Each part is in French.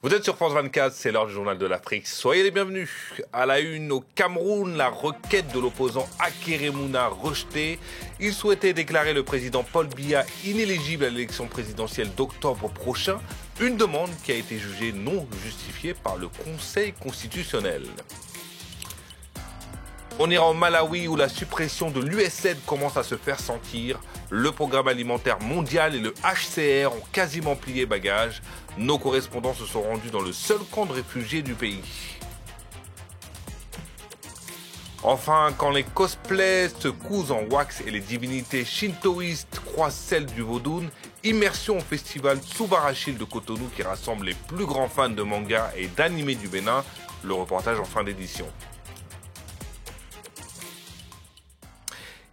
Vous êtes sur France 24, c'est l'heure du journal de l'Afrique. Soyez les bienvenus. À la une, au Cameroun, la requête de l'opposant Akeremouna rejetée. Il souhaitait déclarer le président Paul Biya inéligible à l'élection présidentielle d'octobre prochain. Une demande qui a été jugée non justifiée par le Conseil constitutionnel. On ira au Malawi où la suppression de l'USAID commence à se faire sentir. Le programme alimentaire mondial et le HCR ont quasiment plié bagages. Nos correspondants se sont rendus dans le seul camp de réfugiés du pays. Enfin, quand les cosplays se cousent en wax et les divinités shintoïstes croisent celles du Vodun, immersion au festival Tsubarashil de Cotonou qui rassemble les plus grands fans de manga et d'anime du Bénin. Le reportage en fin d'édition.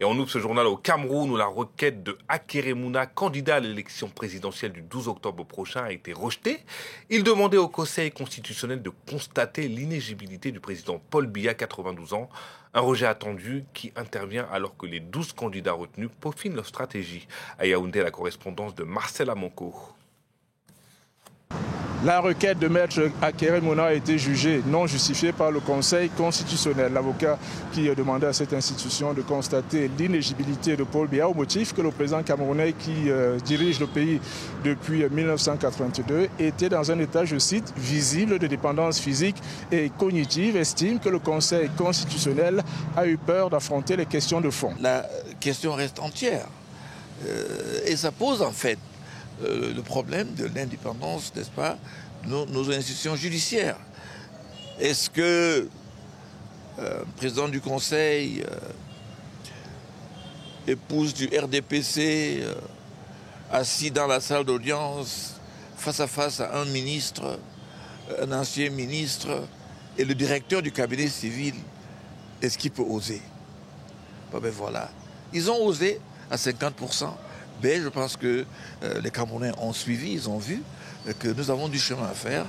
Et on ouvre ce journal au Cameroun où la requête de Akeremouna, candidat à l'élection présidentielle du 12 octobre prochain, a été rejetée. Il demandait au Conseil constitutionnel de constater l'inéligibilité du président Paul Biya, 92 ans. Un rejet attendu qui intervient alors que les 12 candidats retenus peaufinent leur stratégie. À Yaoundé, la correspondance de Marcel Amonco. La requête de Maître Akeremouna a été jugée non justifiée par le Conseil constitutionnel. L'avocat qui a demandé à cette institution de constater l'inéligibilité de Paul Biya au motif que le président camerounais qui dirige le pays depuis 1982 était dans un état, je cite, visible de dépendance physique et cognitive, estime que le Conseil constitutionnel a eu peur d'affronter les questions de fond. La question reste entière et ça pose en fait le problème de l'indépendance, n'est-ce pas, de nos institutions judiciaires. Est-ce que le président du Conseil, épouse du RDPC, assis dans la salle d'audience, face à face à un ministre, un ancien ministre, et le directeur du cabinet civil, est-ce qu'il peut oser? Ben voilà. Ils ont osé à 50%. Mais je pense que les Camerounais ont suivi, ils ont vu que nous avons du chemin à faire.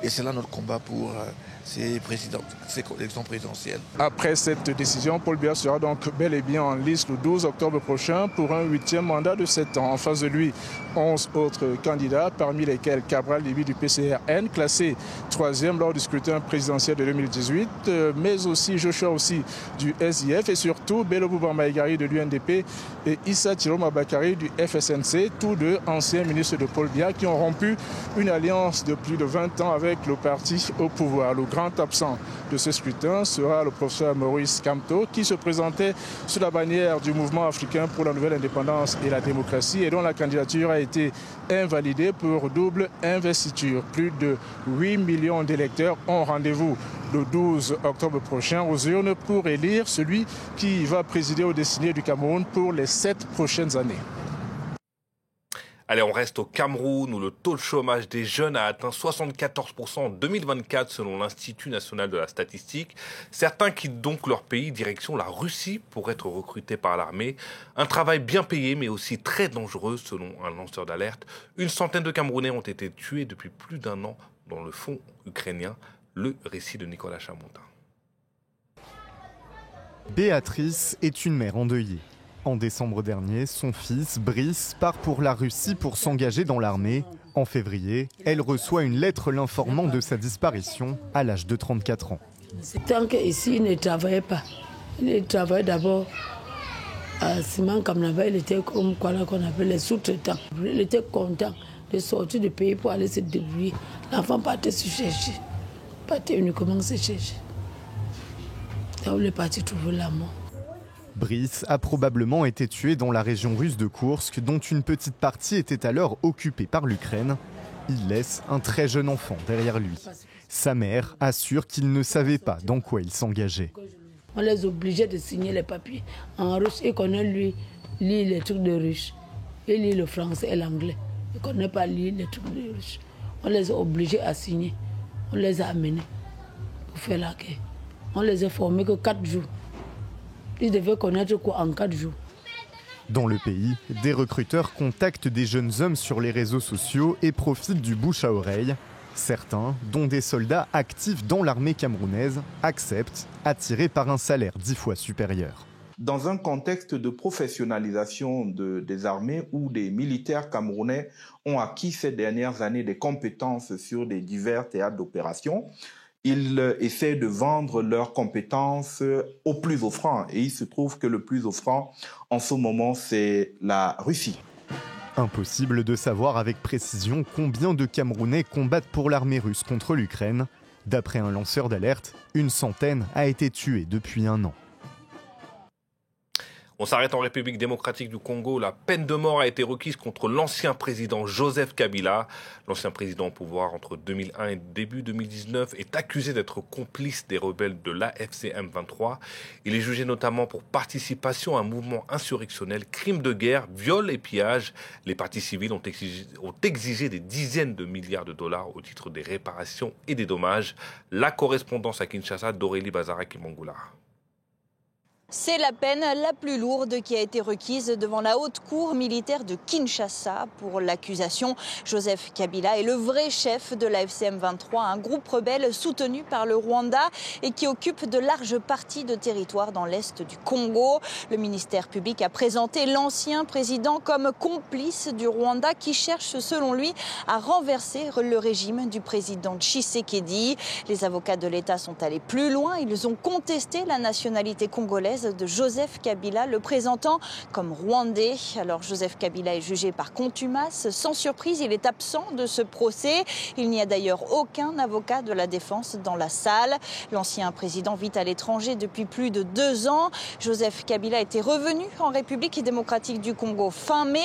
Et c'est là notre combat pour ces élections présidentielles. Après cette décision, Paul Biya sera donc bel et bien en liste le 12 octobre prochain pour un 8e mandat de 7 ans. En face de lui, 11 autres candidats, parmi lesquels Cabral Libi du PCRN, classé 3e lors du scrutin présidentiel de 2018, mais aussi Joshua aussi du SIF et surtout Bello Bouba Maïgari de l'UNDP et Issa Tiroma Bakari du FSNC, tous deux anciens ministres de Paul Biya qui ont rompu une alliance de plus de 20 ans avec le parti au pouvoir. Le grand absent de ce scrutin sera le professeur Maurice Kamto qui se présentait sous la bannière du mouvement africain pour la nouvelle indépendance et la démocratie et dont la candidature a été invalidée pour double investiture. Plus de 8 millions d'électeurs ont rendez-vous le 12 octobre prochain aux urnes pour élire celui qui va présider aux destinées du Cameroun pour les 7 prochaines années. Allez, on reste au Cameroun où le taux de chômage des jeunes a atteint 74% en 2024 selon l'Institut national de la statistique. Certains quittent donc leur pays direction la Russie pour être recrutés par l'armée. Un travail bien payé mais aussi très dangereux selon un lanceur d'alerte. Une centaine de Camerounais ont été tués depuis plus d'un an dans le front ukrainien. Le récit de Nicolas Chamontin. Béatrice est une mère endeuillée. En décembre dernier, son fils, Brice, part pour la Russie pour s'engager dans l'armée. En février, elle reçoit une lettre l'informant de sa disparition à l'âge de 34 ans. Tant qu'ici, il ne travaillait pas. Il travaillait d'abord à Simon Kamnaba, il était comme quoi qu'on appelle les sous-traitants. Il était content de sortir du pays pour aller se débrouiller. L'enfant partait se chercher. Partait uniquement se chercher. Là où il est parti trouver la mort. Brice a probablement été tué dans la région russe de Koursk, dont une petite partie était alors occupée par l'Ukraine. Il laisse un très jeune enfant derrière lui. Sa mère assure qu'il ne savait pas dans quoi il s'engageait. On les obligeait de signer les papiers en russe et qu'on lui lit les trucs de russe. Il lit le français et l'anglais. Il ne connaît pas lire les trucs de russe. On les a obligés à signer. On les a amenés pour faire la guerre. On les a formés que 4 jours. Ils devaient connaître quoi en 4 jours. Dans le pays, des recruteurs contactent des jeunes hommes sur les réseaux sociaux et profitent du bouche à oreille. Certains, dont des soldats actifs dans l'armée camerounaise, acceptent, attirés par un salaire 10 fois supérieur. dans un contexte de professionnalisation des armées où des militaires camerounais ont acquis ces dernières années des compétences sur des divers théâtres d'opération. Ils essaient de vendre leurs compétences au plus offrant. Et il se trouve que le plus offrant, en ce moment, c'est la Russie. Impossible de savoir avec précision combien de Camerounais combattent pour l'armée russe contre l'Ukraine. D'après un lanceur d'alerte, une centaine a été tuée depuis 1 an. On s'arrête en République démocratique du Congo. La peine de mort a été requise contre l'ancien président Joseph Kabila. L'ancien président au pouvoir entre 2001 et début 2019 est accusé d'être complice des rebelles de l'AFC M23. Il est jugé notamment pour participation à un mouvement insurrectionnel, crimes de guerre, viol et pillage. Les partis civils ont exigé des dizaines de milliards de dollars au titre des réparations et des dommages. La correspondance à Kinshasa d'Aurélie Bazara-Kimangula. C'est la peine la plus lourde qui a été requise devant la haute cour militaire de Kinshasa pour l'accusation. Joseph Kabila est le vrai chef de l'AFC M23, un groupe rebelle soutenu par le Rwanda et qui occupe de larges parties de territoire dans l'est du Congo. Le ministère public a présenté l'ancien président comme complice du Rwanda qui cherche selon lui à renverser le régime du président Tshisekedi. Les avocats de l'État sont allés plus loin. Ils ont contesté la nationalité congolaise de Joseph Kabila, le présentant comme rwandais. Alors Joseph Kabila est jugé par contumace. Sans surprise, il est absent de ce procès. Il n'y a d'ailleurs aucun avocat de la défense dans la salle. L'ancien président vit à l'étranger depuis plus de 2 ans. Joseph Kabila était revenu en République démocratique du Congo fin mai,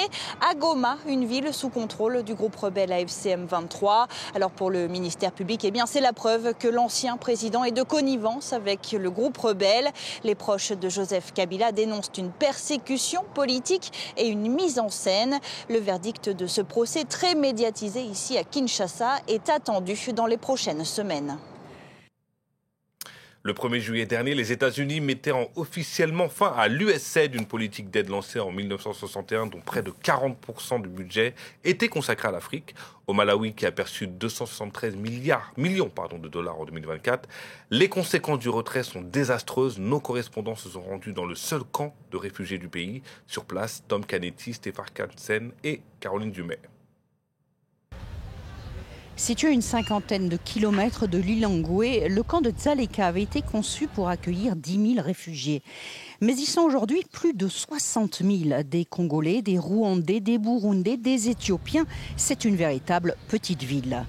à Goma, une ville sous contrôle du groupe rebelle AFC M23. Alors pour le ministère public, eh bien c'est la preuve que l'ancien président est de connivence avec le groupe rebelle. Les proches de Joseph Kabila dénoncent une persécution politique et une mise en scène. Le verdict de ce procès très médiatisé ici à Kinshasa est attendu dans les prochaines semaines. Le 1er juillet dernier, les États-Unis mettaient officiellement fin à l'USAID, une politique d'aide lancée en 1961 dont près de 40% du budget était consacré à l'Afrique. Au Malawi, qui a perçu 273 millions de dollars en 2024, les conséquences du retrait sont désastreuses. Nos correspondants se sont rendus dans le seul camp de réfugiés du pays. Sur place, Tom Canetti, Stéphane Kansen et Caroline Dumais. Situé à une 50aine de kilomètres de Lilongwe, le camp de Dzaleka avait été conçu pour accueillir 10 000 réfugiés. Mais ils sont aujourd'hui plus de 60 000, des Congolais, des Rwandais, des Burundais, des Éthiopiens. C'est une véritable petite ville.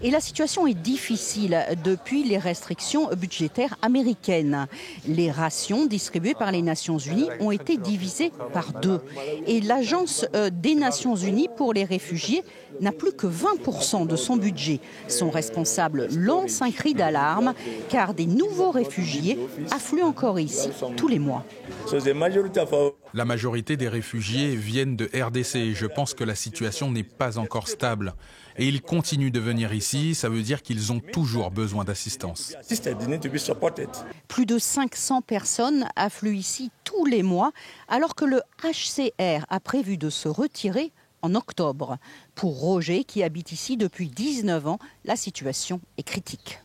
Et la situation est difficile depuis les restrictions budgétaires américaines. Les rations distribuées par les Nations Unies ont été divisées par 2. Et l'Agence des Nations Unies pour les réfugiés n'a plus que 20% de son budget. Son responsable lance un cri d'alarme car des nouveaux réfugiés affluent encore ici tous les mois. La majorité des réfugiés viennent de RDC et je pense que la situation n'est pas encore stable. Et ils continuent de venir ici, ça veut dire qu'ils ont toujours besoin d'assistance. Plus de 500 personnes affluent ici tous les mois, alors que le HCR a prévu de se retirer en octobre. Pour Roger, qui habite ici depuis 19 ans, la situation est critique.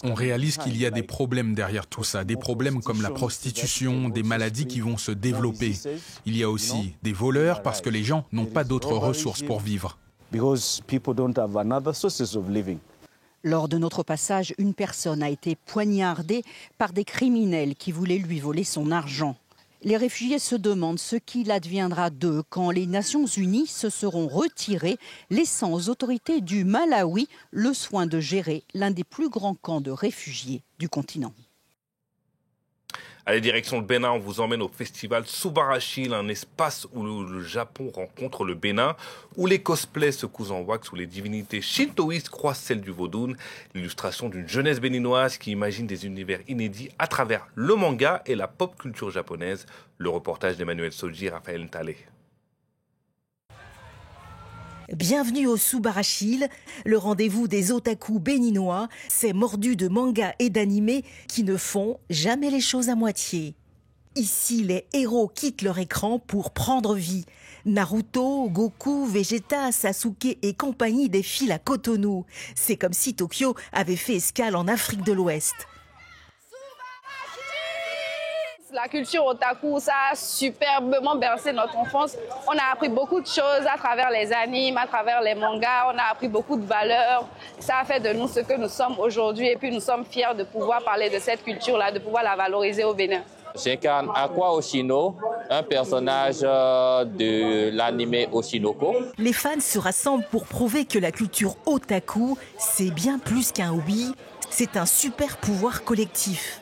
On réalise qu'il y a des problèmes derrière tout ça, des problèmes comme la prostitution, des maladies qui vont se développer. Il y a aussi des voleurs parce que les gens n'ont pas d'autres ressources pour vivre. Lors de notre passage, une personne a été poignardée par des criminels qui voulaient lui voler son argent. Les réfugiés se demandent ce qu'il adviendra d'eux quand les Nations Unies se seront retirées, laissant aux autorités du Malawi le soin de gérer l'un des plus grands camps de réfugiés du continent. Allez, direction le Bénin, on vous emmène au festival Subarashi, un espace où le Japon rencontre le Bénin, où les cosplays se cousent en wax, où les divinités shintoïstes croisent celles du Vaudoun. L'illustration d'une jeunesse béninoise qui imagine des univers inédits à travers le manga et la pop culture japonaise. Le reportage d'Emmanuel Soji et Raphaël Ntalé. Bienvenue au Subarashi, le rendez-vous des otaku béninois, ces mordus de manga et d'animé qui ne font jamais les choses à moitié. Ici, les héros quittent leur écran pour prendre vie. Naruto, Goku, Vegeta, Sasuke et compagnie défilent à Cotonou. C'est comme si Tokyo avait fait escale en Afrique de l'Ouest. La culture otaku, ça a superbement bercé notre enfance. On a appris beaucoup de choses à travers les animes, à travers les mangas. On a appris beaucoup de valeurs. Ça a fait de nous ce que nous sommes aujourd'hui. Et puis nous sommes fiers de pouvoir parler de cette culture-là, de pouvoir la valoriser au Bénin. J'incarne Aqua Oshino, un personnage de l'anime Oshinoko. Les fans se rassemblent pour prouver que la culture otaku, c'est bien plus qu'un hobby, c'est un super pouvoir collectif.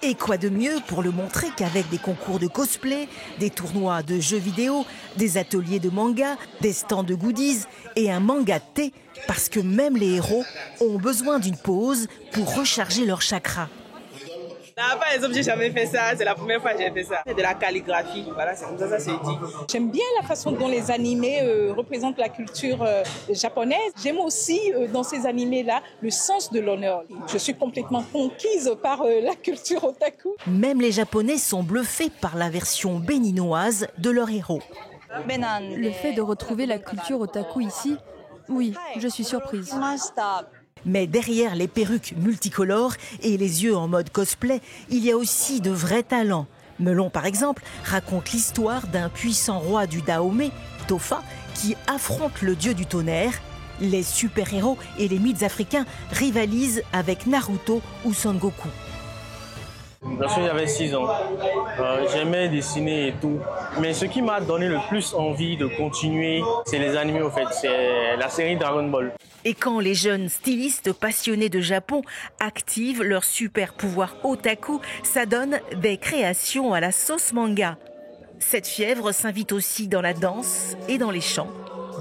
Et quoi de mieux pour le montrer qu'avec des concours de cosplay, des tournois de jeux vidéo, des ateliers de manga, des stands de goodies et un manga thé, parce que même les héros ont besoin d'une pause pour recharger leur chakra. Par exemple, j'ai jamais fait ça, c'est la première fois que j'ai fait ça. C'est de la calligraphie, voilà, c'est comme ça c'est dit. J'aime bien la façon dont les animés représentent la culture japonaise. J'aime aussi dans ces animés-là le sens de l'honneur. Je suis complètement conquise par la culture otaku. Même les Japonais sont bluffés par la version béninoise de leur héros. Le fait de retrouver la culture otaku ici, oui, je suis surprise. Mais derrière les perruques multicolores et les yeux en mode cosplay, il y a aussi de vrais talents. Melon, par exemple, raconte l'histoire d'un puissant roi du Dahomey, Tofa, qui affronte le dieu du tonnerre. Les super-héros et les mythes africains rivalisent avec Naruto ou Son Goku. Lorsque j'avais 6 ans, j'aimais dessiner et tout. Mais ce qui m'a donné le plus envie de continuer, c'est les animés au fait. C'est la série Dragon Ball. Et quand les jeunes stylistes passionnés de Japon activent leur super pouvoir otaku, ça donne des créations à la sauce manga. Cette fièvre s'invite aussi dans la danse et dans les chants.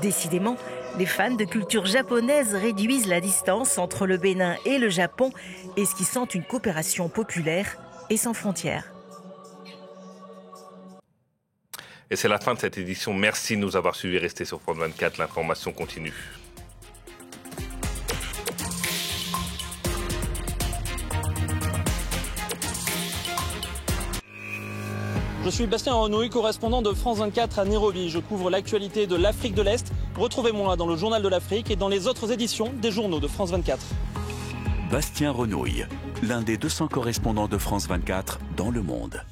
Décidément, les fans de culture japonaise réduisent la distance entre le Bénin et le Japon, esquissant une coopération populaire et sans frontières. Et c'est la fin de cette édition. Merci de nous avoir suivis. Restez sur France 24, l'information continue. Je suis Bastien Renouille, correspondant de France 24 à Nairobi. Je couvre l'actualité de l'Afrique de l'Est. Retrouvez-moi dans le Journal de l'Afrique et dans les autres éditions des journaux de France 24. Bastien Renouille, l'un des 200 correspondants de France 24 dans le monde.